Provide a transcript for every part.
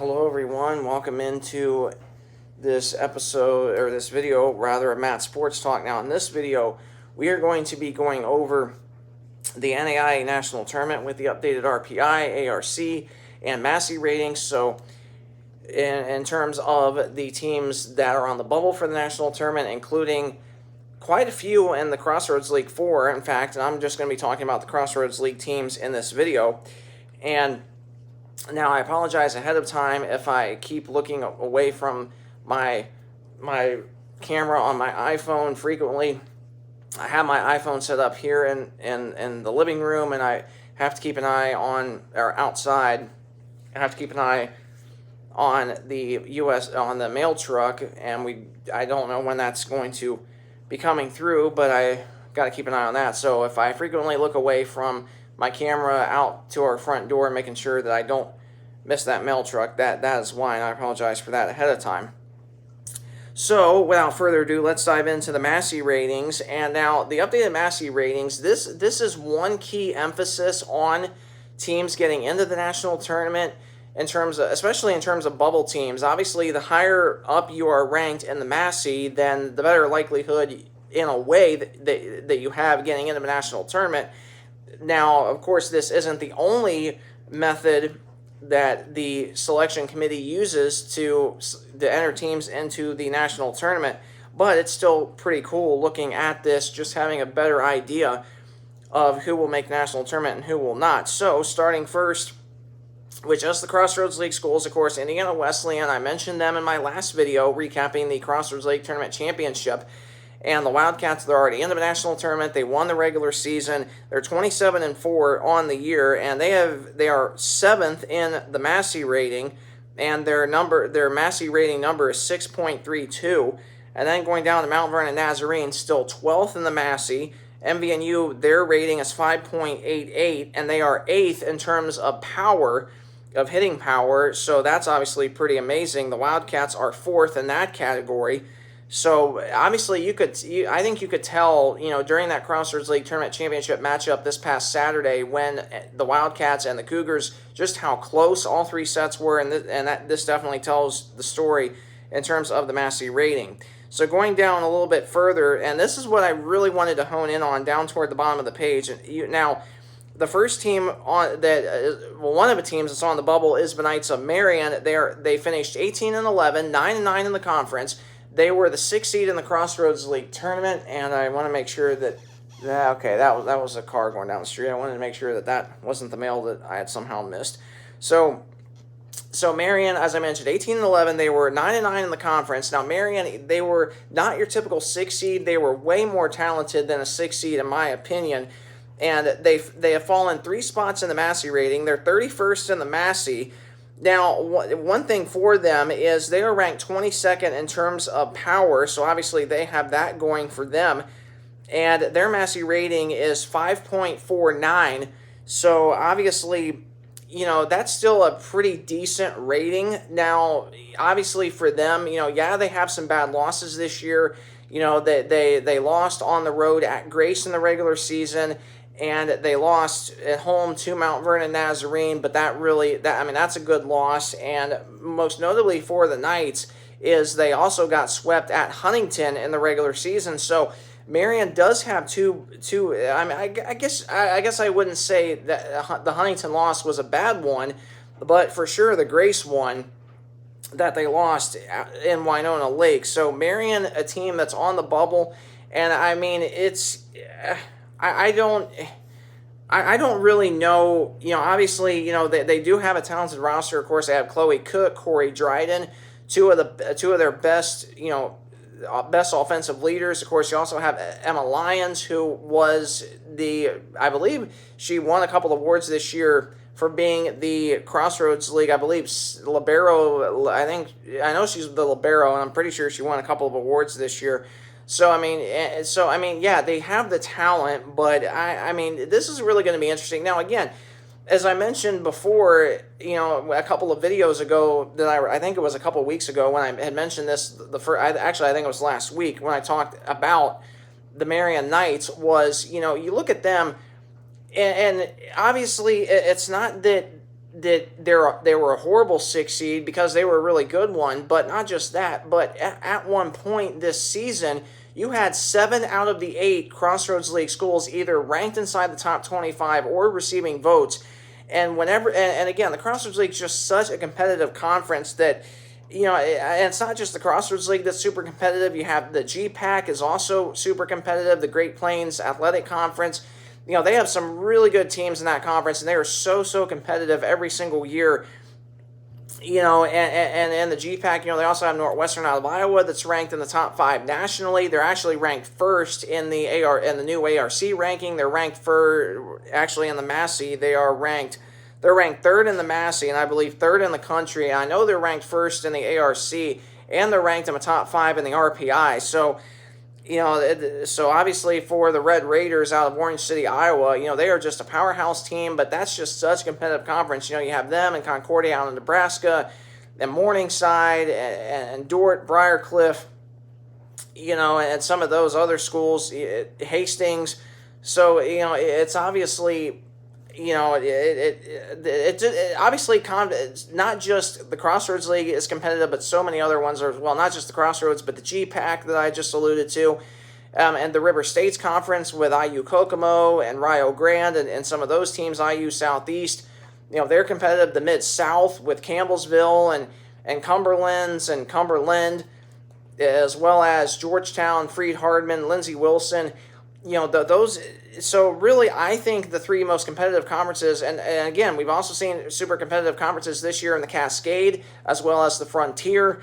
Hello everyone, welcome into this episode, or this video rather, of Matt Sports Talk. Now in this video, we are going to be going over the NAIA National Tournament with the updated RPI, ARC, and Massey ratings. So in terms of the teams that are on the bubble for the National Tournament, including quite a few in the Crossroads League 4, in fact, and I'm just going to be talking about the Crossroads League teams in this video. And now, I apologize ahead of time if I keep looking away from my camera on my iPhone frequently. I have my iPhone set up here in the living room, and I have to keep an eye on, or outside, I have to keep an eye on on the mail truck, and I don't know when that's going to be coming through, but I got to keep an eye on that. So if I frequently look away from my camera out to our front door, making sure that I don't miss that mail truck, that is why, and I apologize for that ahead of time. So without further ado, let's dive into the Massey ratings. And now the updated Massey ratings, this is one key emphasis on teams getting into the national tournament, in terms of, especially in terms of bubble teams. Obviously, the higher up you are ranked in the Massey, then the better likelihood in a way that you have getting into the national tournament. Now, of course, this isn't the only method that the selection committee uses to enter teams into the national tournament, but it's still pretty cool looking at this, just having a better idea of who will make the national tournament and who will not. So, starting first with just the Crossroads League schools, of course, Indiana Wesleyan, I mentioned them in my last video recapping the Crossroads League Tournament Championship. And the Wildcats, they're already in the national tournament. They won the regular season. They're 27-4 on the year, and they are 7th in the Massey rating, and their Massey rating number is 6.32. And then going down to Mount Vernon Nazarene, still 12th in the Massey. MVNU, their rating is 5.88, and they are 8th in terms of power, of hitting power. So that's obviously pretty amazing. The Wildcats are 4th in that category. So obviously, I think you could tell, during that Crossroads League Tournament Championship matchup this past Saturday, when the Wildcats and the Cougars, just how close all three sets were, and this definitely tells the story in terms of the Massey rating. So going down a little bit further, and this is what I really wanted to hone in on, down toward the bottom of the page. Now, the first team one of the teams that's on the bubble is the Knights of Marion. They finished 18-11, 9-9 in the conference. They were the 6th seed in the Crossroads League tournament, and I want to make sure that that was a car going down the street. I wanted to make sure that wasn't the mail that I had somehow missed. So Marion, as I mentioned, 18-11, they were 9-9 in the conference. Now Marion, they were not your typical 6th seed. They were way more talented than a 6th seed, in my opinion, and they have fallen 3 spots in the Massey rating. They're 31st in the Massey. Now, one thing for them is they are ranked 22nd in terms of power, so obviously they have that going for them. And their Massey rating is 5.49, so obviously, that's still a pretty decent rating. Now, obviously for them, they have some bad losses this year. They lost on the road at Grace in the regular season, and they lost at home to Mount Vernon Nazarene, but that's a good loss. And most notably for the Knights is they also got swept at Huntington in the regular season. So Marion does have two. I guess I wouldn't say that the Huntington loss was a bad one, but for sure the Grace one that they lost in Winona Lake. So Marion, a team that's on the bubble, and it's. I don't really know, obviously, they do have a talented roster. Of course, they have Chloe Cook, Corey Dryden, two of their best, best offensive leaders. Of course, you also have Emma Lyons, who was I believe she won a couple of awards this year for being the Crossroads League, I believe, libero. I know she's the libero, and I'm pretty sure she won a couple of awards this year. So, yeah, they have the talent, but, this is really going to be interesting. Now, again, as I mentioned before, a couple of videos ago, I think it was a couple of weeks ago when I had mentioned this, I think it was last week when I talked about the Marion Knights, was, you look at them, and obviously it's not that that they were a horrible 6 seed because they were a really good one. But not just that, but at one point this season, you had 7 out of the 8 Crossroads League schools either ranked inside the top 25 or receiving votes. And and again, the Crossroads League is just such a competitive conference that, and it's not just the Crossroads League that's super competitive. You have the GPAC is also super competitive, the Great Plains Athletic Conference. They have some really good teams in that conference, and they are so competitive every single year. And the GPAC, they also have Northwestern out of Iowa that's ranked in the top 5 nationally. They're actually ranked first in the new ARC ranking. They're ranked actually in the Massey. They're ranked 3rd in the Massey, and I believe 3rd in the country. I know they're ranked first in the ARC, and they're ranked in the top 5 in the RPI. So, so obviously for the Red Raiders out of Orange City, Iowa, they are just a powerhouse team, but that's just such a competitive conference. You have them and Concordia out in Nebraska, and Morningside, and Dordt, Briarcliff, and some of those other schools, Hastings. So, it's obviously, obviously it's not just the Crossroads League is competitive, but so many other ones are as well. Not just the Crossroads, but the GPAC that I just alluded to, and the River States Conference with IU Kokomo and Rio Grande and some of those teams, IU Southeast. They're competitive. The Mid-South with Campbellsville and Cumberlands and Cumberland, as well as Georgetown, Freed Hardman, Lindsey Wilson. Those. So really, I think the 3 most competitive conferences, and again, we've also seen super competitive conferences this year in the Cascade as well as the Frontier.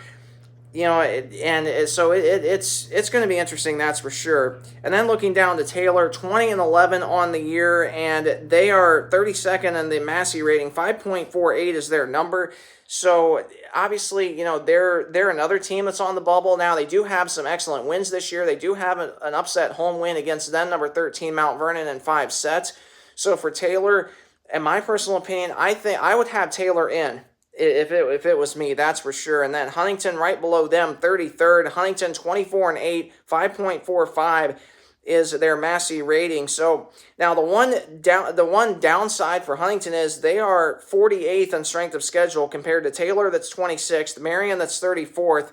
So it's going to be interesting, that's for sure. And then looking down to Taylor, 20-11 on the year, and they are 32nd in the Massey rating. 5.48 is their number. So obviously, they're another team that's on the bubble now. They do have some excellent wins this year. They do have an upset home win against them, number 13 Mount Vernon, in 5 sets. So for Taylor, in my personal opinion, I think I would have Taylor in if it was me, that's for sure. And then Huntington right below them, 33rd. Huntington 24-8, 5.45 is their Massey rating. So now the one downside for Huntington is they are 48th in strength of schedule compared to Taylor, that's 26th, Marion, that's 34th,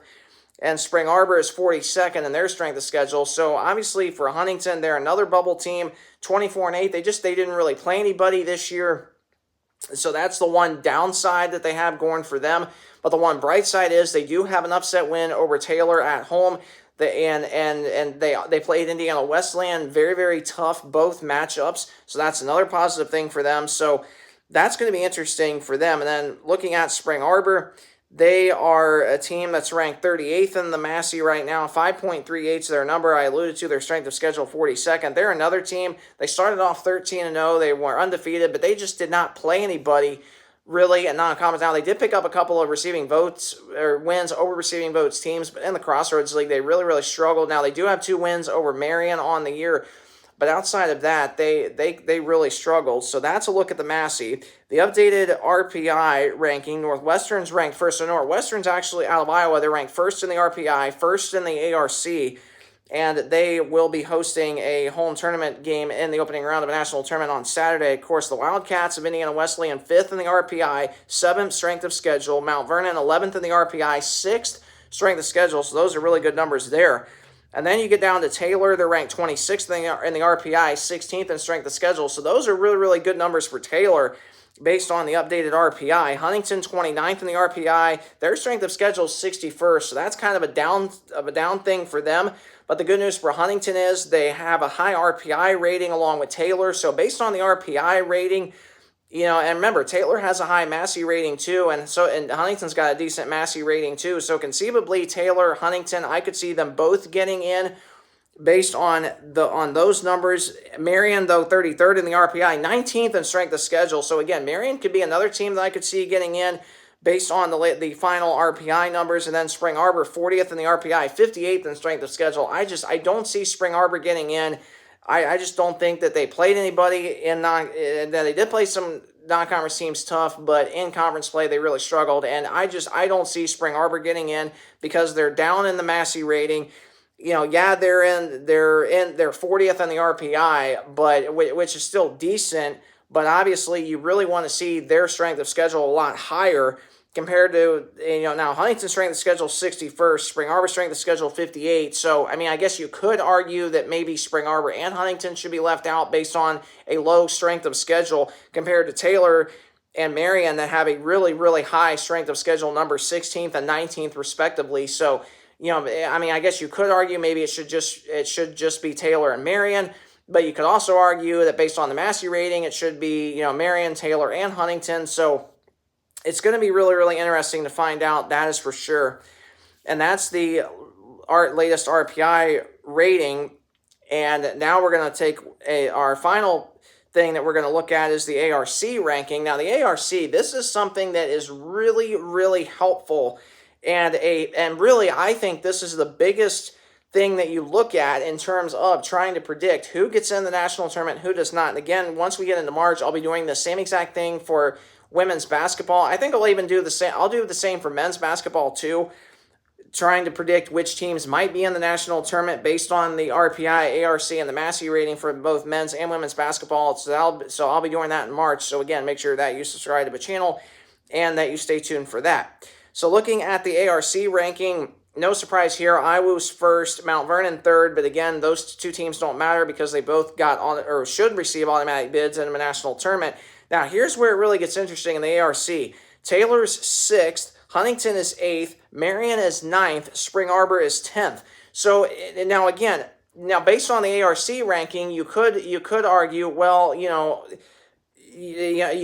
and Spring Arbor is 42nd in their strength of schedule. So obviously for Huntington, they're another bubble team, 24-8. They didn't really play anybody this year. So that's the one downside that they have going for them. But the one bright side is they do have an upset win over Taylor at home. They played Indiana Wesleyan, very, very tough, both matchups. So that's another positive thing for them. So that's going to be interesting for them. And then looking at Spring Arbor, they are a team that's ranked 38th in the Massey right now. 5.38 is their number. I alluded to their strength of schedule, 42nd. They're another team. They started off 13-0. They were undefeated, but they just did not play anybody really at non-conference. Now, they did pick up a couple of receiving votes or wins over receiving votes teams, but in the Crossroads League, they really, really struggled. Now, they do have 2 wins over Marion on the year, but outside of that, they really struggled. So that's a look at the Massey. The updated RPI ranking, Northwestern's ranked first. So Northwestern's actually out of Iowa. They're ranked first in the RPI, first in the ARC, and they will be hosting a home tournament game in the opening round of a national tournament on Saturday. Of course, the Wildcats of Indiana Wesleyan, 5th in the RPI, 7th strength of schedule. Mount Vernon, 11th in the RPI, 6th strength of schedule. So those are really good numbers there. And then you get down to Taylor. They're ranked 26th in the RPI, 16th in strength of schedule. So those are really, really good numbers for Taylor based on the updated RPI. Huntington, 29th in the RPI. Their strength of schedule is 61st. So that's kind of a down thing for them. But the good news for Huntington is they have a high RPI rating along with Taylor. So based on the RPI rating, and remember, Taylor has a high Massey rating too, and Huntington's got a decent Massey rating too. So conceivably, Taylor, Huntington, I could see them both getting in based on those numbers. Marion, though, 33rd in the RPI, 19th in strength of schedule. So again, Marion could be another team that I could see getting in based on the final RPI numbers. And then Spring Arbor, 40th in the RPI, 58th in strength of schedule. I don't see Spring Arbor getting in. I just don't think that they played anybody that they did play some non-conference teams tough, but in conference play they really struggled. And I don't see Spring Arbor getting in because they're down in the Massey rating. They're 40th in the RPI, but which is still decent. but obviously you really want to see their strength of schedule a lot higher compared to, now Huntington's strength of schedule 61st, Spring Arbor strength of schedule 58. So, I mean, I guess you could argue that maybe Spring Arbor and Huntington should be left out based on a low strength of schedule compared to Taylor and Marion that have a really, really high strength of schedule, number 16th and 19th respectively. So, I mean, I guess you could argue maybe it should just be Taylor and Marion, but you could also argue that based on the Massey rating, it should be, Marion, Taylor, and Huntington. So it's going to be really, really interesting to find out, that is for sure. And that's the latest RPI rating. And now we're going to take our final thing that we're going to look at is the ARC ranking. Now, the ARC, this is something that is really, really helpful. And really, I think this is the biggest thing that you look at in terms of trying to predict who gets in the national tournament, who does not. And again, once we get into March, I'll be doing the same exact thing for women's basketball. I think I'll even do the same. I'll do the same for men's basketball too, trying to predict which teams might be in the national tournament based on the RPI, ARC, and the Massey rating for both men's and women's basketball. So I'll be doing that in March. So again, make sure that you subscribe to the channel and that you stay tuned for that. So looking at the ARC ranking, no surprise here, Iowa's first, Mount Vernon third, but again, those two teams don't matter because they both got on or should receive automatic bids in a national tournament. Now, here's where it really gets interesting in the ARC. Taylor's 6th, Huntington is 8th, Marion is 9th, Spring Arbor is 10th. So now again, based on the ARC ranking, you could argue, well, you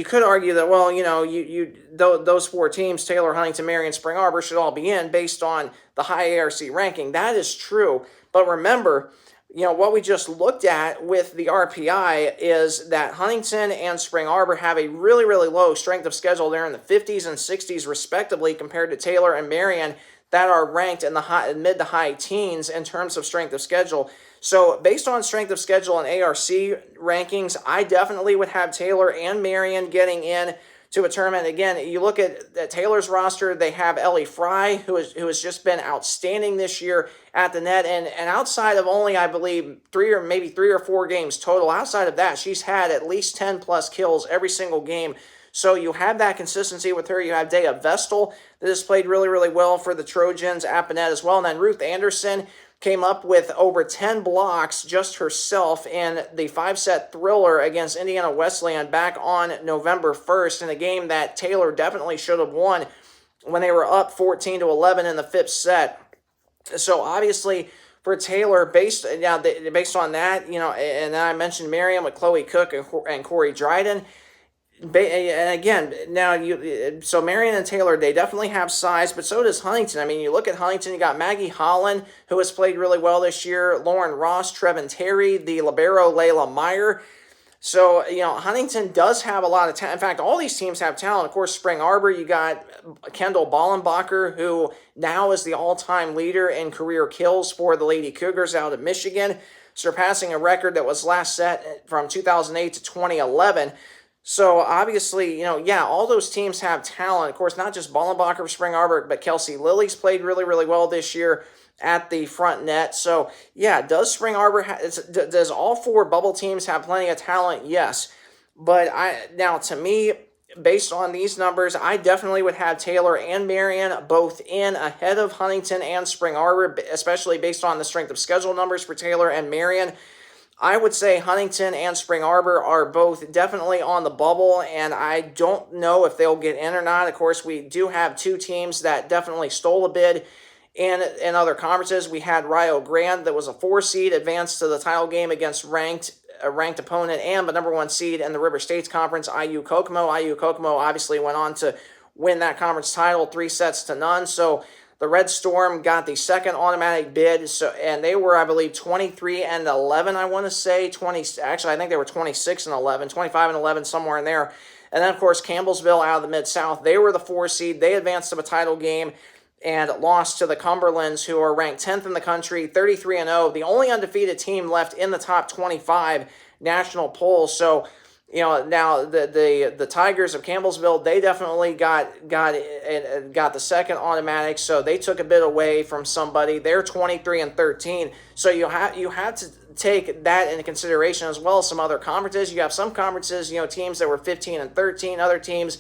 could argue that, well, those four teams, Taylor, Huntington, Marion, Spring Arbor, should all be in based on the high ARC ranking. That is true. But remember, what we just looked at with the RPI is that Huntington and Spring Arbor have a really, really low strength of schedule. They're in the 50s and 60s respectively compared to Taylor and Marion that are ranked in the mid to high teens in terms of strength of schedule. So based on strength of schedule and ARC rankings, I definitely would have Taylor and Marion getting in to a tournament. Again, you look at Taylor's roster, they have Ellie Fry, who has just been outstanding this year at the net. And outside of only, I believe, three or four games total, outside of that, she's had at least 10 plus kills every single game. So you have that consistency with her. You have Dea Vestal that has played really, really well for the Trojans at the net as well. And then Ruth Anderson came up with over 10 blocks just herself in the 5-set thriller against Indiana Wesleyan back on November 1st in a game that Taylor definitely should have won when they were up 14-11 in the 5th set. So obviously for Taylor, based on that, and then I mentioned Miriam with Chloe Cook and Corey Dryden. And again, so Marion and Taylor, they definitely have size, but so does Huntington. I mean, you look at Huntington, you got Maggie Holland, who has played really well this year, Lauren Ross, Trevin Terry, the libero Layla Meyer. So, Huntington does have a lot of talent. In fact, all these teams have talent. Of course, Spring Arbor, you got Kendall Ballenbacher, who now is the all-time leader in career kills for the Lady Cougars out of Michigan, surpassing a record that was last set from 2008 to 2011. So, obviously, all those teams have talent. Of course, not just Ballenbacher for Spring Arbor, but Kelsey Lilly's played really, really well this year at the front net. So, does Spring Arbor, does all four bubble teams have plenty of talent? Yes. But to me, based on these numbers, I definitely would have Taylor and Marion both in ahead of Huntington and Spring Arbor, especially based on the strength of schedule numbers for Taylor and Marion. I would say Huntington and Spring Arbor are both definitely on the bubble, and I don't know if they'll get in or not. Of course, we do have two teams that definitely stole a bid in other conferences. We had Rio Grande, that was a 4 seed, advanced to the title game against a ranked opponent and the number 1 seed in the River States Conference, IU Kokomo. IU Kokomo obviously went on to win that conference title 3-0. So the Red Storm got the second automatic bid, and they were, I believe, 23-11, I want to say. I think they were 26-11, 25-11, somewhere in there. And then, of course, Campbellsville out of the Mid-South, they were the 4 seed. They advanced to a title game and lost to the Cumberlands, who are ranked 10th in the country, 33-0, the only undefeated team left in the top 25 national polls. So, now the Tigers of Campbellsville, they definitely got the second automatic, so they took a bit away from somebody. They're 23-13. So you have take that into consideration, as well as some other conferences. You have some conferences, teams that were 15-13, other teams,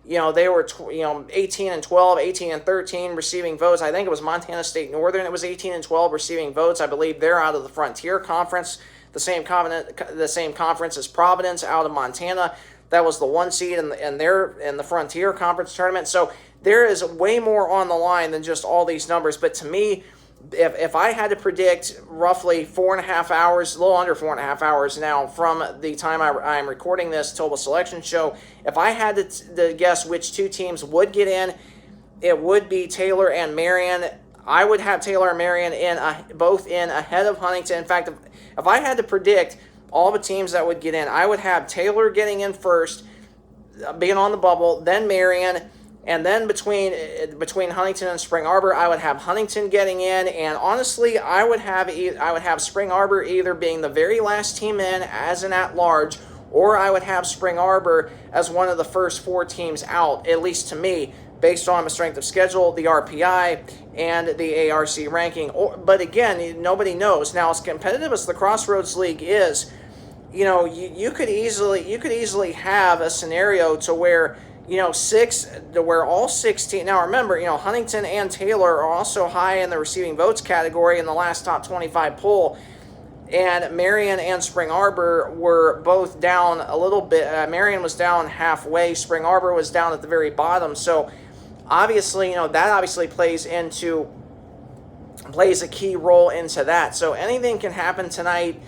they were 18-12, 18-13 receiving votes. I think it was Montana State Northern that was 18-12 receiving votes. I believe they're out of the Frontier Conference, the same conference as Providence out of Montana. That was the 1 seed in the Frontier Conference tournament. So there is way more on the line than just all these numbers. But to me, if I had to predict roughly 4.5 hours, a little under 4.5 hours now from the time I'm recording this till the selection show, if I had to guess which two teams would get in, it would be Taylor and Marion. I would have Taylor and Marion both in ahead of Huntington. In fact, if I had to predict all the teams that would get in, I would have Taylor getting in first, being on the bubble, then Marion. And then between Huntington and Spring Arbor, I would have Huntington getting in, and honestly, I would have Spring Arbor either being the very last team in as an at-large, or I would have Spring Arbor as one of the first 4 teams out, at least to me, based on the strength of schedule, the RPI, and the ARC ranking. But again, nobody knows. Now, as competitive as the Crossroads League is, you could easily have a scenario to where all 16. Now remember, Huntington and Taylor are also high in the receiving votes category in the last top 25 poll, and Marion and Spring Arbor were both down a little bit. Marion was down halfway. Spring Arbor was down at the very bottom. So obviously, that obviously plays a key role into that. So anything can happen tonight.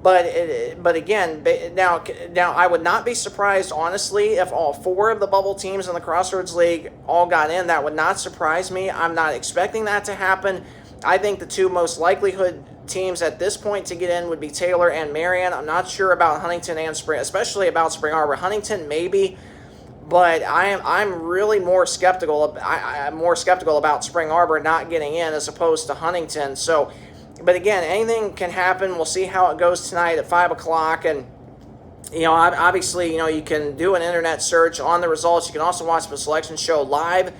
But again, now I would not be surprised, honestly, if all 4 of the bubble teams in the Crossroads League all got in. That would not surprise me. I'm not expecting that to happen. I think the 2 most likelihood teams at this point to get in would be Taylor and Marion. I'm not sure about Huntington and Spring, especially about Spring Arbor. Huntington maybe, but I'm really more skeptical. I'm more skeptical about Spring Arbor not getting in as opposed to Huntington. So. But again, anything can happen. We'll see how it goes tonight at 5 o'clock. And, obviously, you can do an internet search on the results. You can also watch the selection show live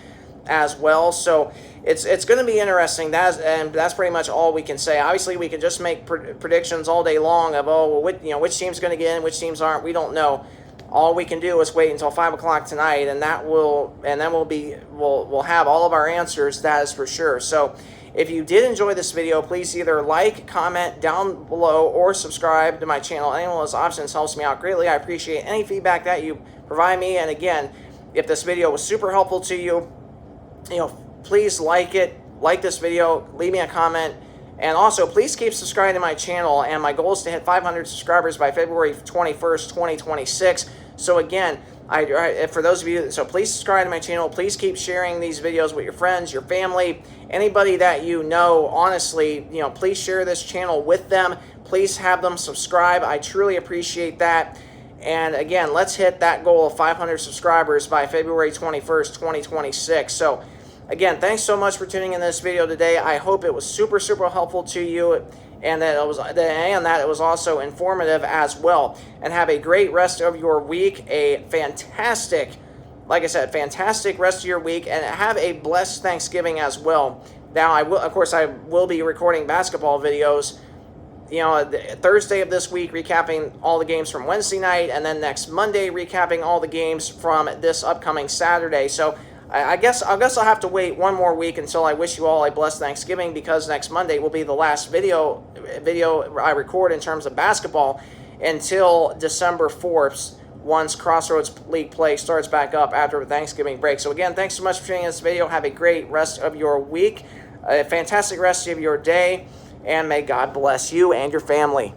as well. So it's going to be interesting. That's pretty much all we can say. Obviously, we can just make predictions all day long of, which team's going to get in, which teams aren't. We don't know. All we can do is wait until 5 o'clock tonight, and then we'll have all of our answers. That is for sure. So. If you did enjoy this video, please either like, comment down below, or subscribe to my channel. Any one of those options helps me out greatly. I appreciate any feedback that you provide me. And again, if this video was super helpful to you, please like this video, leave me a comment, and also please keep subscribing to my channel. And my goal is to hit 500 subscribers by February 21st, 2026. So again, for those of you, so please subscribe to my channel. Please keep sharing these videos with your friends, your family, anybody that you know. Honestly, please share this channel with them. Please have them subscribe. I truly appreciate that. And again, let's hit that goal of 500 subscribers by February 21st, 2026. So again, thanks so much for tuning in this video today. I hope it was super, super helpful to you, and that it was also informative as well. And have a great rest of your week. A fantastic, like I said, fantastic rest of your week, and have a blessed Thanksgiving as well. Now, I will be recording basketball videos, Thursday of this week, recapping all the games from Wednesday night, and then next Monday, recapping all the games from this upcoming Saturday. So I guess I'll have to wait one more week until I wish you all a blessed Thanksgiving, because next Monday will be the last video I record in terms of basketball until December 4th, once Crossroads League play starts back up after the Thanksgiving break. So again, thanks so much for tuning in this video. Have a great rest of your week, a fantastic rest of your day, and may God bless you and your family.